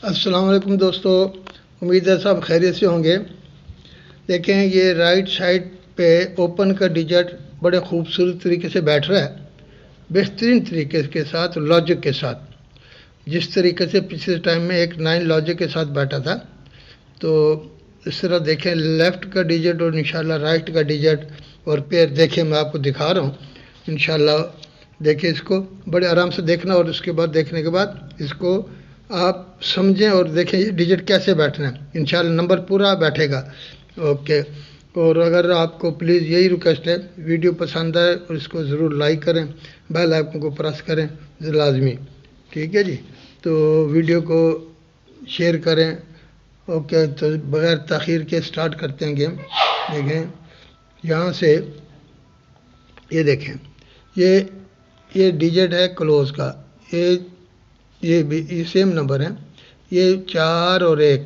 अस्सलाम वालेकुम दोस्तों, उम्मीद है सब खैरियत से होंगे। देखें, ये राइट साइड पे ओपन का डिजिट बड़े खूबसूरत तरीके से बैठ रहा है, बेहतरीन तरीके के साथ, लॉजिक के साथ। जिस तरीके से पिछले टाइम में एक 9 लॉजिक के साथ बैठा था, तो इस तरह देखें लेफ़्ट का डिजिट और इंशाल्लाह राइट का डिजिट और पेयर देखें, मैं आपको दिखा रहा हूँ इंशाल्लाह। देखिए, इसको बड़े आराम से देखना और उसके बाद देखने के बाद इसको आप समझें और देखें ये डिजिट कैसे बैठना है। इंशाल्लाह नंबर पूरा बैठेगा। ओके। और अगर आपको प्लीज़ यही रिक्वेस्ट है, वीडियो पसंद आए और इसको ज़रूर लाइक करें, बेल आइकन को प्रेस करें लाजमी। ठीक है जी। तो वीडियो को शेयर करें। ओके, तो बग़ैर ताख़ीर के स्टार्ट करते हैं गेम। देखें यहाँ से, ये देखें, ये डिजिट है क्लोज का। ये भी ये सेम नंबर है। ये 4 और 1,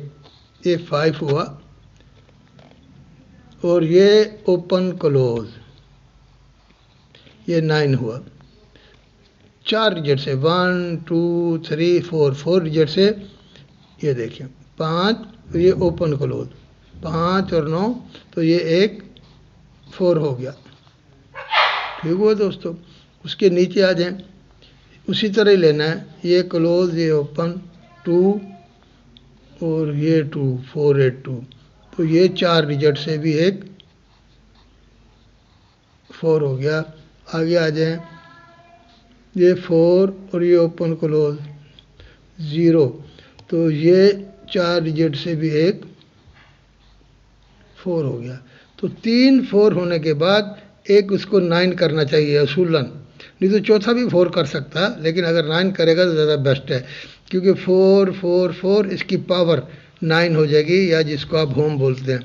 ये 5 हुआ। और ये ओपन क्लोज, ये 9 हुआ। 4 डिजिट से 1 2 3 4 डिजिट से ये देखें 5, ये ओपन क्लोज 5 और 9, तो ये एक 4 हो गया। ठीक हुआ दोस्तों। उसके नीचे आ जाएं, उसी तरह ही लेना है। ये क्लोज, ये ओपन 2 और ये 2 4 8 2, तो ये 4 डिजिट से भी एक 4 हो गया। आगे आ जाएं, ये 4 और ये ओपन क्लोज 0, तो ये 4 डिजिट से भी एक 4 हो गया। तो 3 4 होने के बाद एक उसको 9 करना चाहिए असूलन, नहीं तो चौथा भी 4 कर सकता है, लेकिन अगर 9 करेगा तो ज़्यादा बेस्ट है, क्योंकि 4 4 4 इसकी पावर 9 हो जाएगी, या जिसको आप होम बोलते हैं।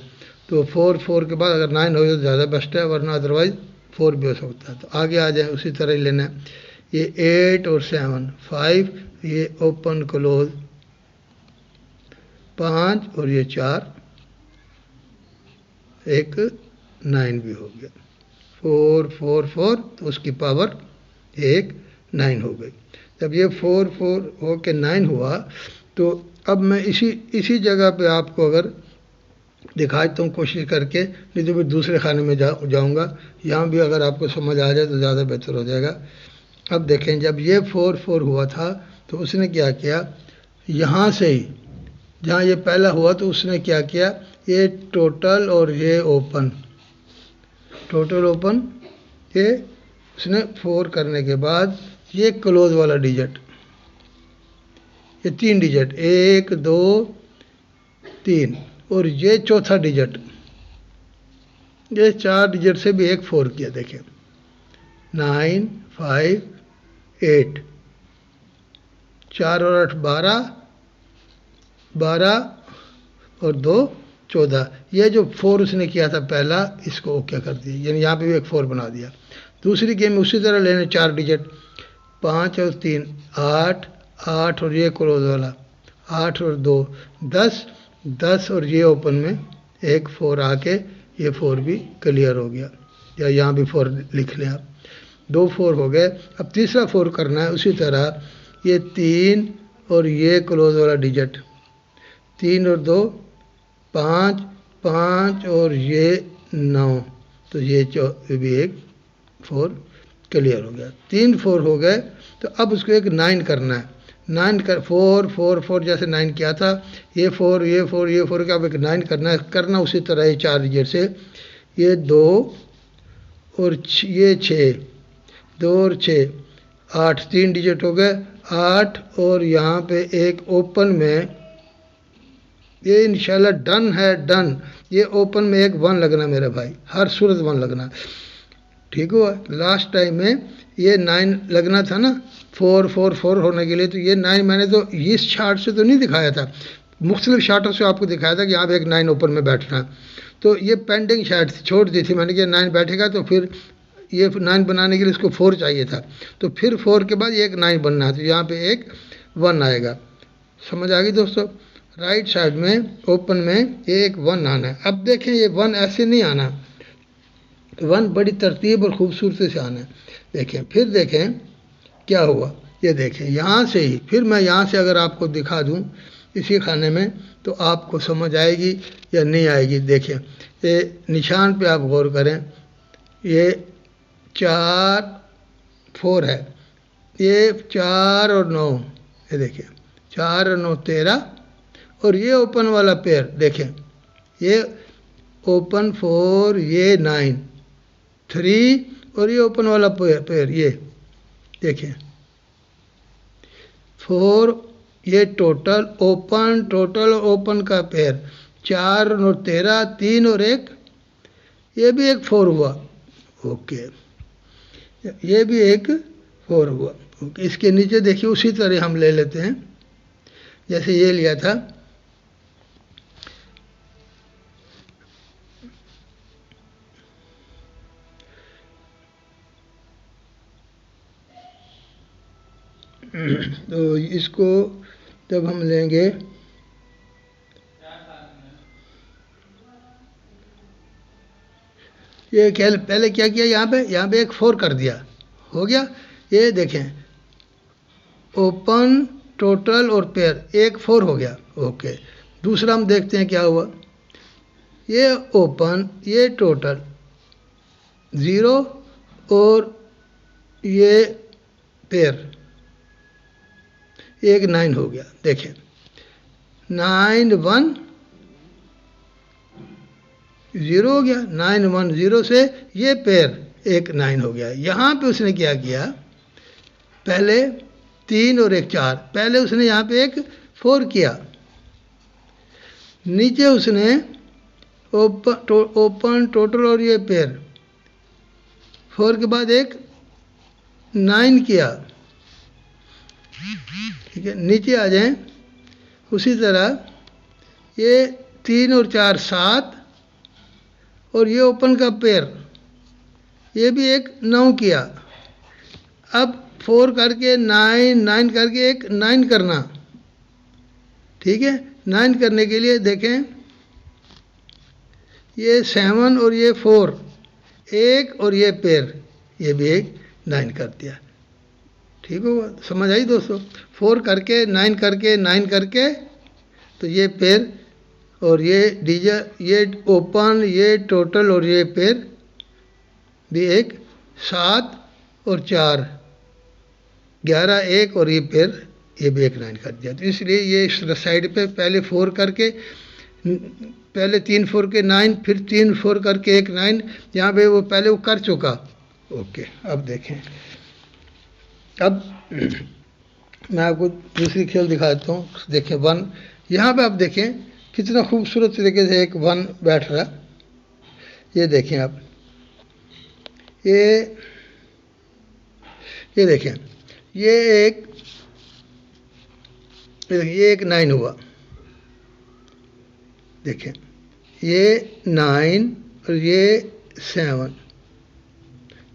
तो 4 4 के बाद अगर 9 हो जाए तो ज़्यादा बेस्ट है, वरना अदरवाइज़ 4 भी हो सकता है। तो आगे आ जाए, उसी तरह ही लेना है। ये 8 और 7 5, ये ओपन क्लोज 5 और ये 4, एक 9 भी हो गया। 4 4 4, तो उसकी पावर एक 9 हो गई। जब ये 4 4 हो के 9 हुआ, तो अब मैं इसी जगह पे आपको अगर दिखाता हूँ कोशिश करके, नहीं तो फिर दूसरे खाने में जाऊँगा। यहाँ भी अगर आपको समझ आ जाए तो ज़्यादा बेहतर हो जाएगा। अब देखें, जब ये 4 4 हुआ था, तो उसने क्या किया, यहाँ से ही जहाँ ये पहला हुआ, तो उसने क्या किया, ये टोटल और ये ओपन, टोटल ओपन, ये उसने 4 करने के बाद ये क्लोज वाला डिजिट, ये 3 डिजिट 1 2 3, और ये चौथा डिजिट, ये 4 डिजिट से भी एक 4 किया। देखें 9 5 8, 4 और 8 12, 12 और 2 14। ये जो 4 उसने किया था पहला, इसको ओके कर दिया, यानी यहाँ पे भी एक 4 बना दिया। दूसरी गेम में उसी तरह लेने 4 डिजिट 5 और 3 8, 8 और ये क्लोज वाला 8 और 2 10, 10 और ये ओपन में एक 4 आके ये 4 भी क्लियर हो गया, या यहाँ भी 4 लिख लें आप। 2 4 हो गए। अब तीसरा 4 करना है। उसी तरह ये 3 और ये क्लोज वाला डिजिट 3 और 2 5, 5 और ये 9, तो ये भी एक 4 क्लियर हो गया। 3 4 हो गए। तो अब उसको एक 9 करना है। 9 कर 4 4 4 जैसे 9 किया था, ये 4 ये 4 ये 4 का अब एक 9 करना है। करना उसी तरह ये 4 डिजिट से, ये 2 और ये 6, 2 और 6 8, 3 डिजिट हो गए 8, और यहाँ पे एक ओपन में, ये इंशाल्लाह डन है, डन। ये ओपन में एक 1 लगना मेरे भाई, हर सूरत 1 लगना। ठीक हुआ। लास्ट टाइम में ये 9 लगना था ना, 4 4 4 होने के लिए, तो ये 9 मैंने तो इस चार्ट से तो नहीं दिखाया था, मुख्तलिफ चार्टों से आपको दिखाया था कि यहाँ पे एक 9 ओपन में बैठना है। तो ये पेंडिंग शायद छोड़ दी थी मैंने कि 9 बैठेगा, तो फिर ये 9 बनाने के लिए इसको 4 चाहिए था, तो फिर 4 के बाद ये एक 9 बनना है, तो यहाँ पे एक 1 आएगा। समझ आ गई दोस्तों। राइट साइड में ओपन में ये एक 1 आना है। अब देखें, ये 1 ऐसे नहीं आना, 1 बड़ी तरतीब और ख़ूबसूरती से आना है। देखें, फिर देखें क्या हुआ। ये देखें यहाँ से ही, फिर मैं यहाँ से अगर आपको दिखा दूँ, इसी खाने में, तो आपको समझ आएगी या नहीं आएगी। देखें, ये निशान पे आप गौर करें, ये 4 4 है, ये 4 और 9, ये देखिए 4 और 9 13, और ये ओपन वाला पेयर देखें, ये ओपन 4, ये 9 3, और ये ओपन वाला पेयर ये देखें 4, ये टोटल टोटल ओपन का पेयर 4 और 13, 3 और 1, ये भी एक 4 हुआ। ओके, ये भी एक 4 हुआ। ओके, इसके नीचे देखिए उसी तरह हम ले लेते हैं जैसे ये लिया था। तो इसको जब हम लेंगे, ये पहले क्या किया, यहाँ पे एक 4 कर दिया, हो गया। ये देखें ओपन टोटल और पेयर एक 4 हो गया। ओके, दूसरा हम देखते हैं क्या हुआ, ये ओपन ये टोटल 0 और ये पेयर एक 9 हो गया। देखें 9 1 0 हो गया, 9 1 0 से ये पेयर एक 9 हो गया। यहाँ पे उसने क्या किया, पहले 3 और एक 4, पहले उसने यहाँ पे एक 4 किया, नीचे उसने ओपन टोटल और ये पेयर 4 के बाद एक 9 किया। ठीक है, नीचे आ जाएं, उसी तरह ये 3 और 4 7, और ये ओपन का पेयर ये भी एक 9 किया। अब 4 करके 9 9 करके एक 9 करना। ठीक है, 9 करने के लिए देखें, ये 7 और ये 4 एक, और ये पेयर ये भी एक 9 कर दिया। ठीक होगा, समझ आई दोस्तों। 4 करके 9 करके 9 करके, तो ये पेयर और ये ये ओपन ये टोटल और ये पेयर भी एक 7 और 4 11 1, और ये पेयर ये भी एक 9 कर दिया। तो इसलिए ये इस साइड पे पहले 4 करके, पहले 3 4 के 9, फिर 3 4 करके एक 9, यहाँ पे वो पहले वो कर चुका। ओके, अब देखें, अब मैं आपको दूसरी खेल दिखाता हूँ। देखें 1, यहाँ पे आप देखें कितना खूबसूरत तरीके से एक 1 बैठ रहा। ये देखें आप, ये देखें, ये एक 9 हुआ। देखें ये 9 और ये 7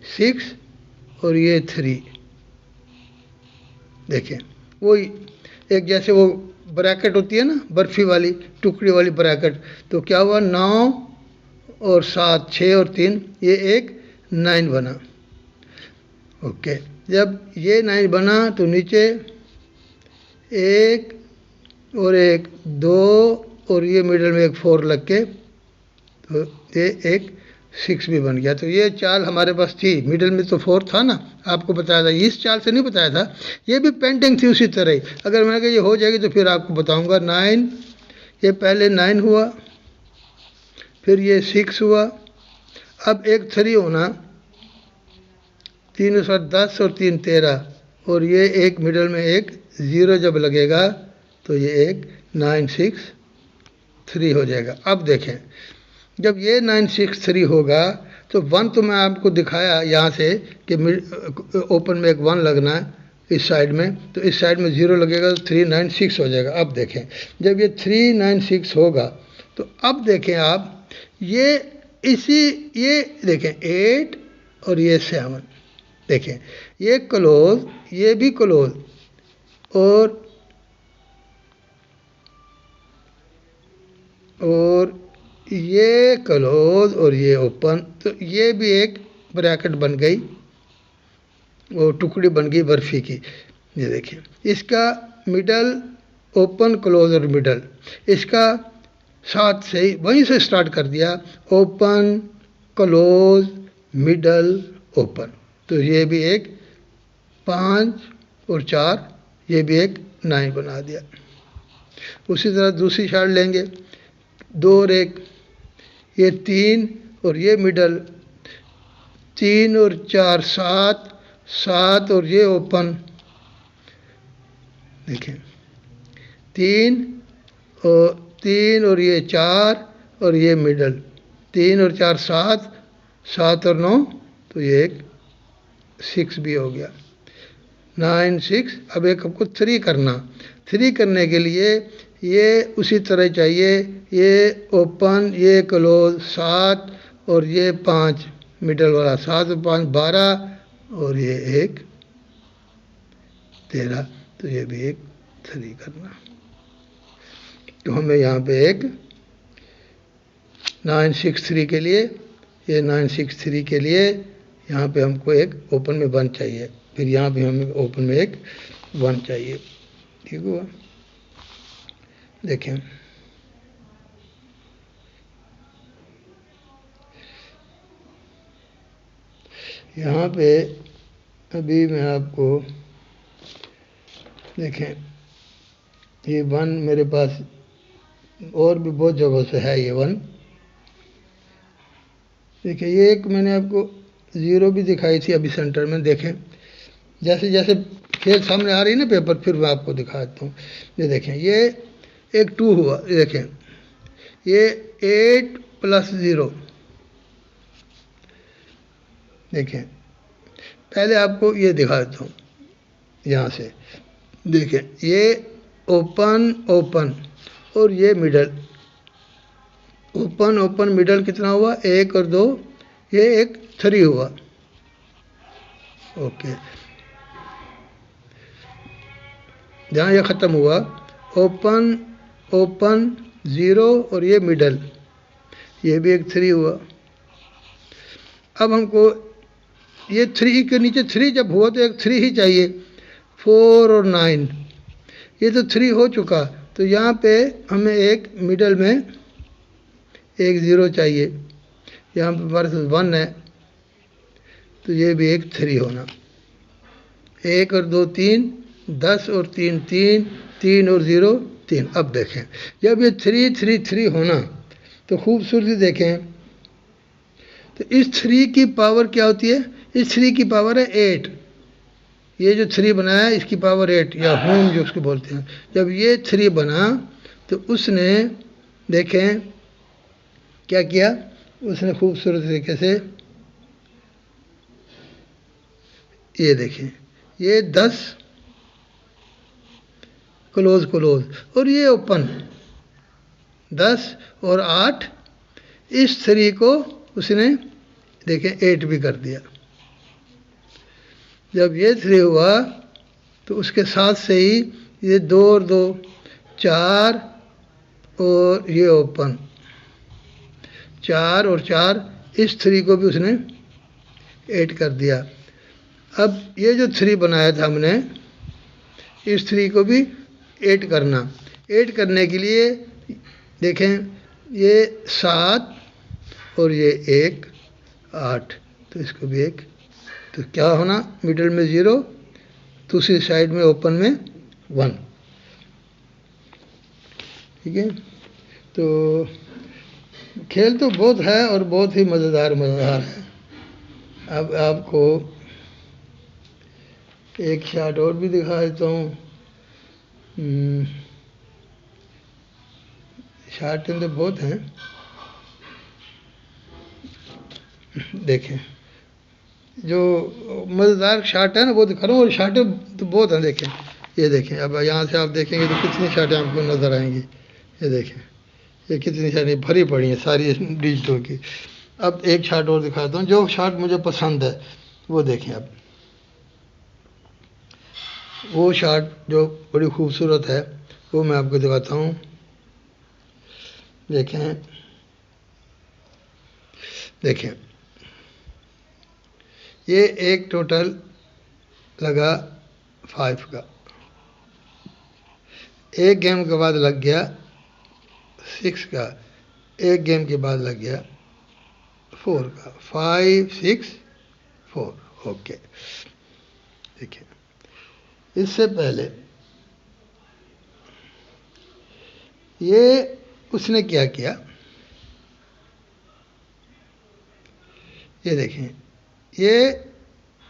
6 और ये 3। देखें वो एक जैसे वो ब्रैकेट होती है ना, बर्फ़ी वाली टुकड़ी वाली ब्रैकेट, तो क्या हुआ 9 और 7 6 और 3, ये एक 9 बना। ओके, जब ये 9 बना तो नीचे 1 और 1 2, और ये मिडल में एक 4 लग के, तो ये एक 6 भी बन गया। तो ये चाल हमारे पास थी, मिडिल में तो 4 था ना, आपको बताया था, इस चाल से नहीं बताया था, ये भी पेंटिंग थी उसी तरह ही। अगर मैंने कहा ये हो जाएगी तो फिर आपको बताऊंगा। 9, ये पहले 9 हुआ, फिर ये 6 हुआ, अब एक 3 होना, 3 और 10 और 3 13, और ये एक मिडल में एक 0 जब लगेगा तो ये एक 9 6 3 हो जाएगा। अब देखें जब ये 9 6 3 होगा तो 1 तो मैं आपको दिखाया यहाँ से कि ओपन में एक 1 लगना है इस साइड में, तो इस साइड में 0 लगेगा तो 3 9 6 हो जाएगा। अब देखें जब ये 3 9 6 होगा तो अब देखें आप ये देखें 8 और ये 7, देखें ये क्लोज, ये भी क्लोज, और ये क्लोज और ये ओपन, तो ये भी एक ब्रैकेट बन गई, वो टुकड़ी बन गई बर्फ़ी की। ये देखिए इसका मिडल ओपन क्लोज और मिडल, इसका साथ से ही वहीं से स्टार्ट कर दिया, ओपन क्लोज मिडल ओपन। तो ये भी एक 5 और 4, ये भी एक 9 बना दिया। उसी तरह दूसरी शार्ट लेंगे, 2 और 1, ये 3 और ये मिडल, 3 और 4 7, 7 और ये ओपन, देखें 3 और ये 4 और ये मिडल, 3 और 4 7, 7 और 9, तो ये एक 6 भी हो गया, 9 6। अब एक हमको 3 करना, 3 करने के लिए ये उसी तरह चाहिए, ये ओपन ये क्लोज 7 और ये 5 मिडल वाला, 7 और 5 12 और ये एक 13, तो ये भी एक 3 करना। तो हमें यहाँ पे एक 9 6 3 के लिए, ये 9 6 3 के लिए यहाँ पे हमको एक ओपन में 1 चाहिए, फिर यहाँ पे हमें ओपन में एक 1 चाहिए। ठीक हुआ, देखें यहाँ पे अभी मैं आपको देखें, ये 1 मेरे पास और भी बहुत जगह से है, ये 1 देखिए, ये एक मैंने आपको 0 भी दिखाई थी अभी सेंटर में। देखें जैसे जैसे खेल सामने आ रही है ना पेपर, फिर मैं आपको दिखाता हूँ। ये देखें, ये एक 2 हुआ, ये देखें ये 8 + 0, देखें पहले आपको ये दिखा देता हूँ यहाँ से। देखें ये ओपन ओपन और ये मिडल, ओपन ओपन मिडल कितना हुआ, 1 और 2, ये एक 3 हुआ। ओके, जहाँ ये ख़त्म हुआ, ओपन ओपन 0 और ये मिडल, ये भी एक 3 हुआ। अब हमको ये 3 के नीचे 3 जब हुआ तो एक 3 ही चाहिए, 4 और 9, ये तो 3 हो चुका, तो यहाँ पे हमें एक मिडल में एक 0 चाहिए, यहाँ पे हमारे पास 1 है, तो ये भी एक 3 होना। 1 और 2 3, 10 और 3 3, 3 और 0 3। अब देखें जब ये 3 3 3 होना, तो खूबसूरती देखें, तो इस 3 की पावर क्या होती है, इस 3 की पावर है 8, ये जो 3 बनाया इसकी पावर 8 या होम जो उसको बोलते हैं। जब ये 3 बना तो उसने देखें क्या किया, उसने खूबसूरत तरीके से, ये देखें ये 10 क्लोज क्लोज और ये ओपन 10 और 8, इस 3 को उसने देखें 8 भी कर दिया। जब ये 3 हुआ तो उसके साथ से ही ये 2 और 2 4 और ये ओपन 4 और 4, इस 3 को भी उसने 8 कर दिया। अब ये जो 3 बनाया था हमने, इस 3 को भी 8 करना। 8 करने के लिए देखें ये 7 और ये 1 8, तो इसको भी 1, तो क्या होना, मिडल में 0, दूसरी साइड में ओपन में 1। ठीक है, तो खेल तो बहुत है और बहुत ही मज़ेदार है। अब आपको एक शॉट और भी दिखा देता हूँ। शॉट तो बहुत हैं, देखें जो मज़ेदार शॉट है ना वो दिखा रहा हूँ, और शॉट तो बहुत हैं। देखें ये देखें, अब यहाँ से आप देखेंगे तो कितनी शॉटें आपको नज़र आएंगी। ये देखें ये कितनी सारी भरी पड़ी हैं सारी डिजिटल की। अब एक शॉट और दिखाता हूँ, जो शॉट मुझे पसंद है वो देखें। अब वो शॉट जो बड़ी खूबसूरत है वो मैं आपको दिखाता हूँ। देखें देखें ये एक टोटल लगा 5 का, एक गेम के बाद लग गया 6 का, एक गेम के बाद लग गया 4 का, 5 6 4। ओके, देखिए इससे पहले ये उसने क्या किया, ये देखें, ये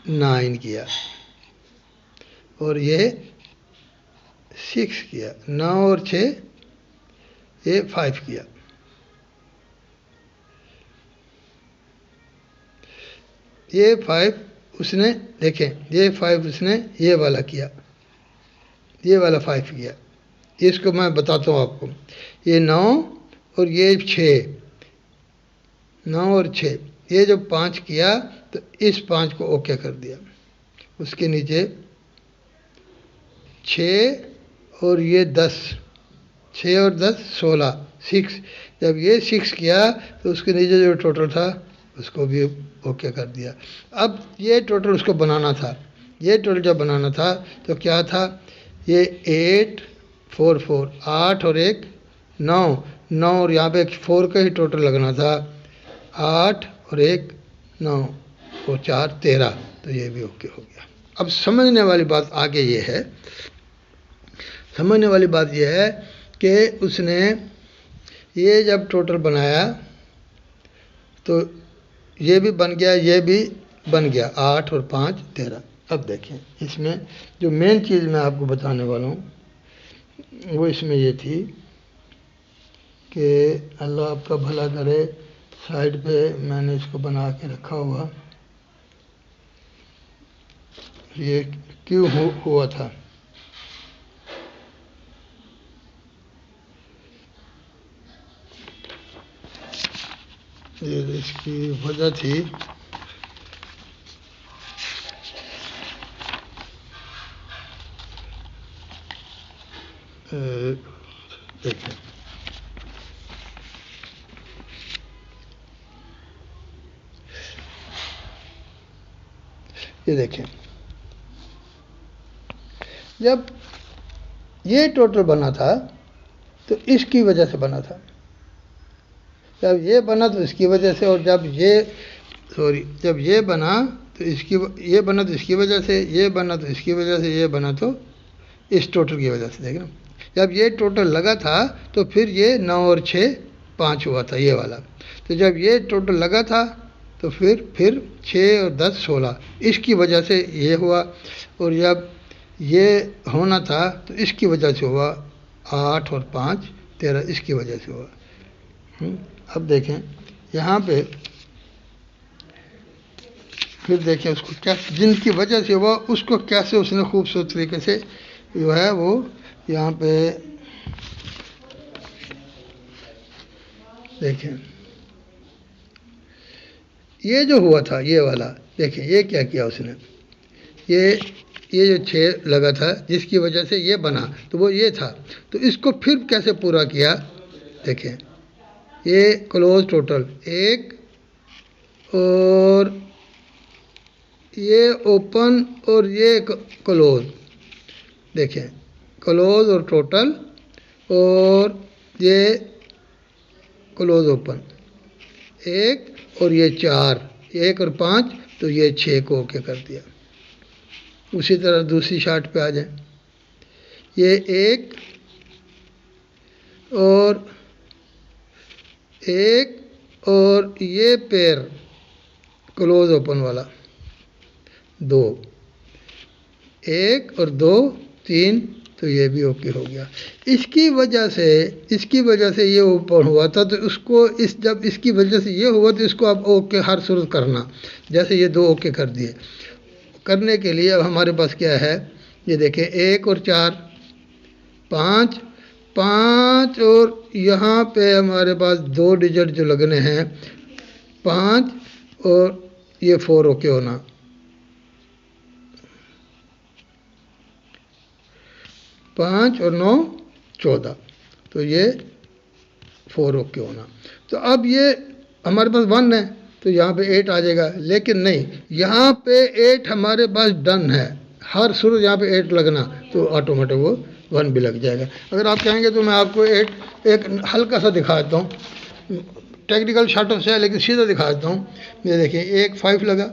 9 किया और ये 6 किया, 9 और 6 ये 5 किया। ये 5 उसने, देखें ये 5 उसने ये वाला किया, ये वाला 5 किया। इसको मैं बताता हूँ आपको, ये 9 और ये 6, 9 और 6, ये जो 5 किया तो इस 5 को ओके कर दिया। उसके नीचे 6 और ये 10, 6 और 10 16, 6। जब ये 6 किया तो उसके नीचे जो टोटल था उसको भी ओके कर दिया। अब ये टोटल उसको बनाना था, ये टोटल जब बनाना था तो क्या था, ये 8 4 4, 8 और 1 9, 9 और यहाँ पे 4 का ही टोटल लगना था, 8 और 1 9 और 4 13, तो ये भी ओके हो गया। अब समझने वाली बात आगे ये है, समझने वाली बात ये है कि उसने ये जब टोटल बनाया तो ये भी बन गया, ये भी बन गया, 8 और 5 13। अब देखें इसमें जो मेन चीज़ मैं आपको बताने वाला हूँ वो इसमें ये थी कि अल्लाह आपका भला करे, साइड पे मैंने इसको बना के रखा हुआ, ये क्यों हुआ था। ये इसकी वजह थी, देखें ये देखें, जब ये टोटल बना था तो इसकी वजह से बना था, जब ये बना तो इसकी वजह से, और जब ये बना तो इसकी, ये बना तो इसकी वजह से, ये बना तो इसकी वजह से, ये बना तो इस टोटल की वजह से। देखें जब ये टोटल लगा था तो फिर ये 9 और 6 5 हुआ था, ये वाला। तो जब ये टोटल लगा था तो फिर 6 और 10 16, इसकी वजह से ये हुआ। और जब ये होना था तो इसकी वजह से हुआ, 8 और 5 13, इसकी वजह से हुआ। अब देखें यहाँ पे, फिर देखें उसको क्या, जिनकी वजह से हुआ उसको कैसे उसने खूबसूरत तरीके से जो है वो यहाँ पे देखें, ये जो हुआ था ये वाला, देखें ये क्या किया उसने, ये जो 6 लगा था जिसकी वजह से ये बना तो वो ये था, तो इसको फिर कैसे पूरा किया। देखें ये क्लोज टोटल 1 और ये ओपन और ये क्लोज, देखें क्लोज और टोटल, और ये क्लोज ओपन 1 और ये 4, 1 और 5, तो ये 6 को ओके कर दिया। उसी तरह दूसरी शार्ट पे आ जाए, ये 1 और 1 और ये पेयर क्लोज ओपन वाला 2, 1 और 2 3, तो ये भी ओके हो गया। इसकी वजह से ये ओपन हुआ था, तो उसको जब इसकी वजह से ये हुआ तो इसको आप ओके हर सूरत करना। जैसे ये 2 ओके कर दिए, करने के लिए अब हमारे पास क्या है, ये देखें 1 और 4 5 5, और यहाँ पे हमारे पास 2 डिजिट जो लगने हैं 5 और ये 4 ओके होना, 5 और 9 14, तो ये 4 ओके होना। तो अब ये हमारे पास 1 है तो यहाँ पे 8 आ जाएगा, लेकिन नहीं, यहाँ पे 8 हमारे पास डन है, हर शुरू यहाँ पे 8 लगना, तो ऑटोमेटिक वो 1 भी लग जाएगा। अगर आप कहेंगे तो मैं आपको एक हल्का सा दिखा देता हूँ, टेक्निकल शॉर्टों से है लेकिन सीधा दिखा देता हूँ। ये देखिए एक 5 लगा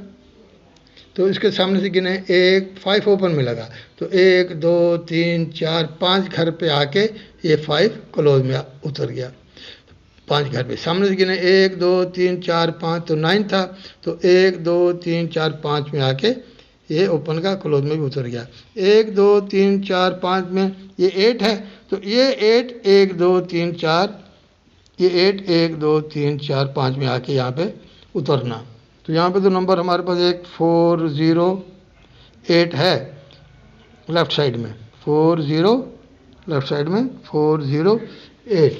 तो इसके सामने से गिने, एक 5 ओपन में लगा तो 1 2 3 4 5 घर पे आके ये 5 क्लोज में उतर गया। 5 घर पे सामने से गिने 1 2 3 4 5 तो 9 था, तो 1 2 3 4 5 में आके ये ओपन का क्लोज में भी उतर गया। 1 2 3 4 5 में ये 8 है, तो ये 8 1 2 3 4 ये 8 1 2 3 4 5 में आके यहाँ पे उतरना। तो यहाँ पे तो नंबर हमारे पास एक 408 है लेफ़्ट साइड में, 40 लेफ़्ट साइड में 408।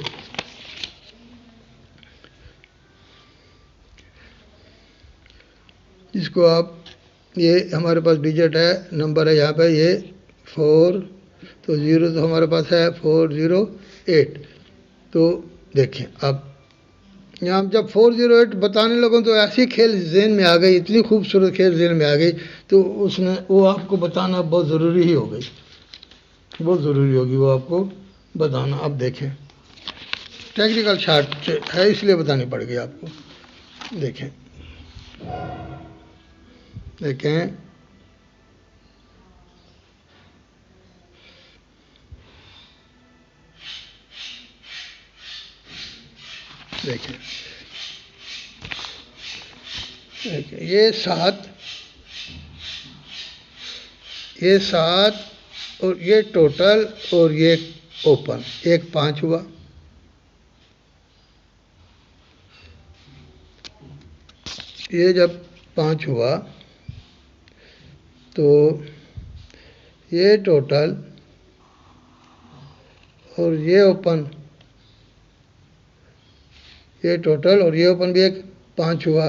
इसको आप, ये हमारे पास डिजिट है, नंबर है यहाँ पे ये 4, तो 0 तो हमारे पास है 408। तो देखें अब यहाँ जब 408 बताने लगूँ तो ऐसी खेल जहन में आ गई, इतनी खूबसूरत खेल जहन में आ गई, तो उसने वो आपको बताना बहुत ज़रूरी ही हो गई, बहुत ज़रूरी होगी वो आपको बताना। अब देखें टेक्निकल शार्ट है इसलिए बतानी पड़ गई आपको। देखें देखें देखिए ये 7 और ये टोटल और ये ओपन, एक 5 हुआ। ये जब 5 हुआ तो ये टोटल और ये ओपन, ये टोटल और ये ओपन भी एक 5 हुआ।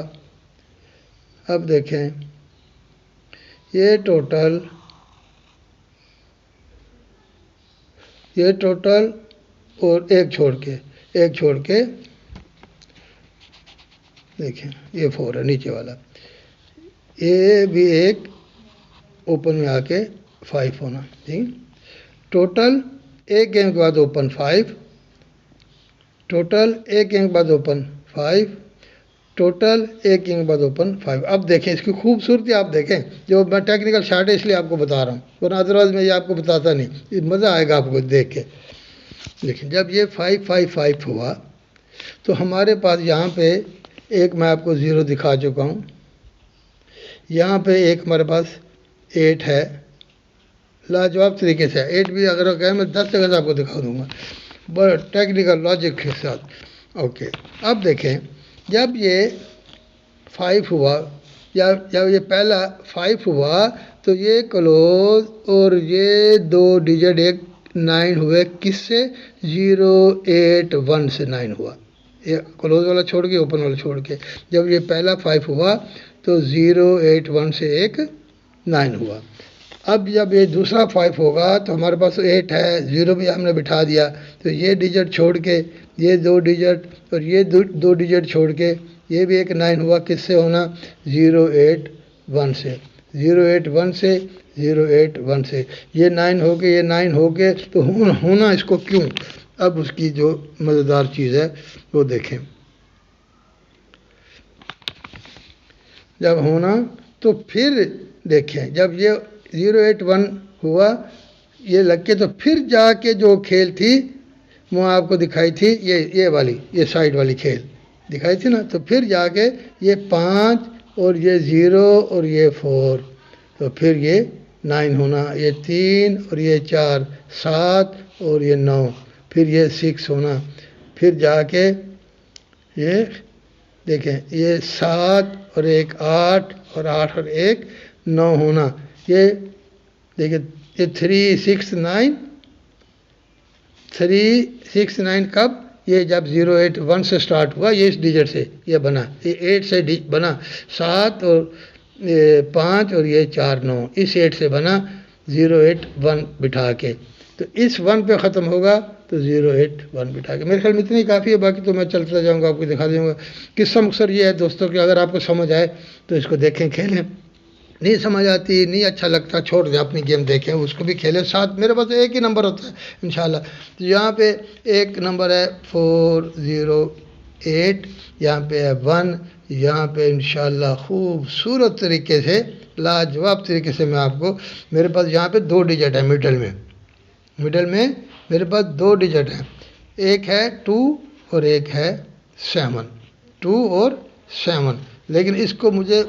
अब देखें ये टोटल और एक छोड़ के देखें ये 4 है नीचे वाला, ये भी एक ओपन में आके 5 होना। ठीक, टोटल एक गेम के बाद ओपन 5, टोटल एक गेम के बाद ओपन 5, टोटल एक गेम के बाद ओपन 5। अब देखें इसकी खूबसूरती, आप देखें, जो मैं टेक्निकल शार्ट है इसलिए आपको बता रहा हूँ, वरना अदरवाइज मैं ये आपको बताता नहीं, मज़ा आएगा आपको देख के। देखिए जब ये 5 5 5 हुआ तो हमारे पास यहाँ पे एक मैं आपको 0 दिखा चुका हूँ, यहाँ पे एक हमारे पास 8 है, लाजवाब तरीके से 8 भी अगर कहें मैं 10 जगह से आपको दिखा दूँगा बड़ा टेक्निकल लॉजिक के साथ। ओके अब देखें जब ये 5 हुआ या जब ये पहला 5 हुआ तो ये क्लोज और ये 2 डिजिट एक 9 हुए, किससे? 0 8 1 से 9 हुआ, ये क्लोज वाला छोड़ के ओपन वाला छोड़ के। जब ये पहला 5 हुआ तो 0 8 1 से एक 9 हुआ। अब जब ये दूसरा 5 होगा तो हमारे पास 8 है, 0 भी हमने बिठा दिया, तो ये डिजिट छोड़ के ये 2 डिजिट और ये 2 डिजिट छोड़ के ये भी एक 9 हुआ, किससे होना? 0 8 1 से, 0 8 1 से, 0 8 1 से, ये 9 हो गए, ये 9 हो गए, तो होना इसको क्यों? अब उसकी जो मज़ेदार चीज़ है वो देखें। जब होना तो फिर देखें जब ये 0 8 1 हुआ ये लग के, तो फिर जाके जो खेल थी वो आपको दिखाई थी, ये वाली, ये साइड वाली खेल दिखाई थी ना, तो फिर जाके ये 5 और ये 0 और ये 4, तो फिर ये 9 होना, ये 3 और ये 4 7 और ये 9, फिर ये 6 होना, फिर जाके ये देखें ये 7 और एक 8 और 8 और एक 9 होना, ये देखिए ये 3 6 9, 3 6 9 कब? ये जब 0 8 1 से स्टार्ट हुआ, ये इस डिजिट से ये बना, ये 8 से बना, 7 और 5 और ये 4 9, इस 8 से बना 0 8 1 बिठा के, तो इस 1 पे ख़त्म होगा तो 0 8 1 बिठा के। मेरे ख्याल में इतनी काफ़ी है, बाकी तो मैं चलता जाऊँगा आपको दिखा दूँगा। किस्सा मुख्तसर ये है दोस्तों कि अगर आपको समझ आए तो इसको देखें, खेलें, नहीं समझ आती, नहीं अच्छा लगता, छोड़ दें, अपनी गेम देखें, उसको भी खेलें साथ। मेरे पास एक ही नंबर होता है इंशाल्लाह। तो यहाँ पे एक नंबर है 408, यहाँ पे है 1, यहाँ पे इंशाल्लाह खूबसूरत तरीके से, लाजवाब तरीके से मैं आपको, मेरे पास यहाँ पे 2 डिजिट है मिडल में मेरे पास 2 डिजिट हैं, एक है 2 और एक है 7, 2 और 7, लेकिन इसको मुझे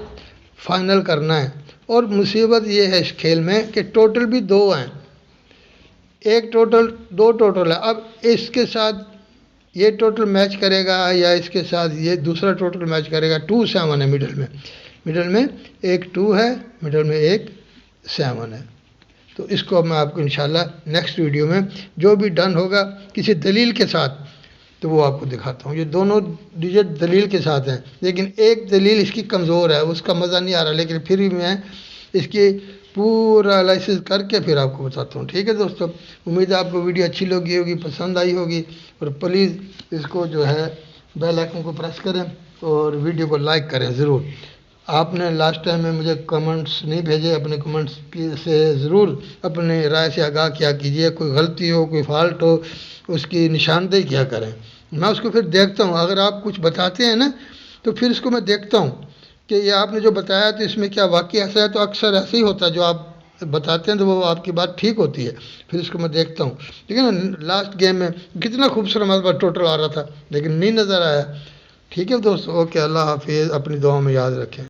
फाइनल करना है। और मुसीबत ये है इस खेल में कि टोटल भी 2 हैं, एक टोटल 2 टोटल है। अब इसके साथ ये टोटल मैच करेगा या इसके साथ ये दूसरा टोटल मैच करेगा। 2 7 है मिडल में एक 2 है, मिडल में एक 7 है। तो इसको अब मैं आपको इंशाल्लाह नेक्स्ट वीडियो में जो भी डन होगा किसी दलील के साथ, तो वो आपको दिखाता हूँ। ये दोनों डिजिट दलील के साथ हैं, लेकिन एक दलील इसकी कमज़ोर है, उसका मज़ा नहीं आ रहा, लेकिन फिर भी मैं इसकी पूरा एनालिसिस करके फिर आपको बताता हूँ। ठीक है दोस्तों, उम्मीद है आपको वीडियो अच्छी लगी होगी, पसंद आई होगी। और प्लीज़ इसको जो है बेल आइकन को प्रेस करें और वीडियो को लाइक करें ज़रूर। आपने लास्ट टाइम में मुझे कमेंट्स नहीं भेजे, अपने कमेंट्स से ज़रूर अपने राय से आगाह किया कीजिए। कोई गलती हो, कोई फॉल्ट हो, उसकी निशानदेही किया करें, मैं उसको फिर देखता हूँ। अगर आप कुछ बताते हैं ना, तो फिर इसको मैं देखता हूँ कि ये आपने जो बताया तो इसमें क्या वाकई ऐसा है। तो अक्सर ऐसे ही होता है, जो आप बताते हैं तो वो आपकी बात ठीक होती है, फिर इसको मैं देखता हूँ। ठीक है ना, लास्ट गेम में कितना खूबसूरत हमारे पास टोटल आ रहा था, लेकिन नहीं नज़र आया। ठीक है दोस्तों, ओके, अल्लाह हाफिज़, अपनी दुआ में याद रखें।